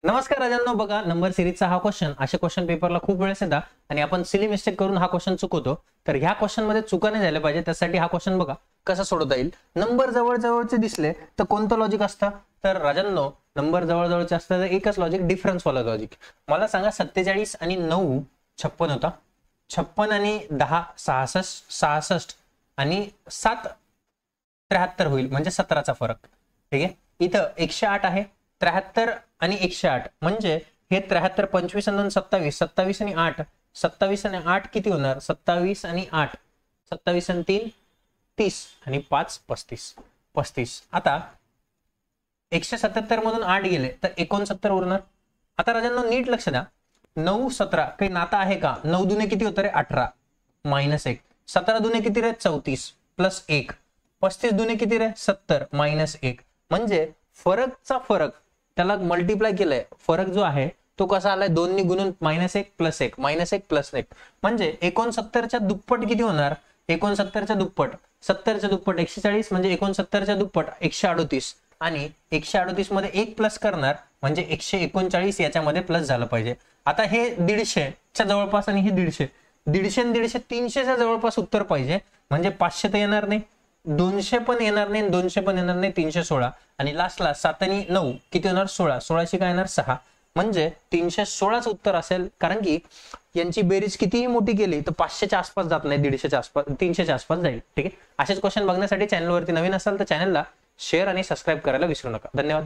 नमस्कार राजांनो, बघा नंबर सिरीजचा हा क्वेश्चन अशा क्वेश्चन पेपरला खूप वेळेस येतात आणि आपण सिली मिस्टेक करून हा क्वेश्चन चुकवतो. तर ह्या क्वेश्चन मध्ये चुका नाही झाल्या पाहिजे, त्यासाठी हा क्वेश्चन बघा कसा सोडवता येईल. नंबर जवळ जवळचे दिसले तर कोणतं लॉजिक असतं? तर राजांनो, नंबर जवळ जवळचे असतं तर एकच लॉजिक, डिफरन्स वाला लॉजिक. मला सांगा 47 आणि 9 56 होता, 56 आणि 10 66, 66 आणि 7 73 होईल, म्हणजे 17चा फरक. ठीक आहे, इथं 108 आहे, 73 आणि 108 म्हणजे हे 73 25 आणि 2 27, 27 आणि 8, 27 आणि 8 किती होणार? 27 आणि 8, 27 आणि 3 30 आणि 5 35, 35. आता 177 मधून 8 गेले तर 69 उरणार. आता राजांनो नीट लक्ष द्या, 9 17 काही नाता आहे का? 9 दुने किती होतं रे? 18 मायनस 1, 17 दुने किती रे? 34 प्लस 1, 35 दुने किती रे? 70 मायनस 1. म्हणजे फरकचा फरक त्याला मल्टिप्लाय केलंय, फरक जो आहे तो कसा आलाय? 2 नी गुणून -1 प्लस 1, -1 प्लस 1, म्हणजे 69च्या दुप्पट किती होणार? 69च्या दुप्पट, 70च्या दुप्पट 140, म्हणजे 69च्या दुप्पट 138, आणि 138 मध्ये 1 प्लस करणार म्हणजे 139 याच्यामध्ये प्लस झालं पाहिजे. आता हे 150च्या जवळपास आणि हे 150, 150 आणि 150 300च्या जवळपास उत्तर पाहिजे. म्हणजे 500 तर येणार नाही, 200 पण येणार नाही, 200 पण येणार नाही, 316 आणि लास्टला 7 आणि 9 किती होणार? 16, 16शी काय येणार? 6, म्हणजे 316च उत्तर असेल. कारण की यांची बेरीज कितीही मोठी केली तर 500च्या आसपास जात नाही, 150च्या आसपास, 300च्या आसपास जाईल. ठीक आहे, असेच क्वेश्चन बघण्यासाठी चॅनलवरती नवीन असाल तर चॅनलला शेअर आणि सबस्क्राईब करायला विसरू नका. धन्यवाद.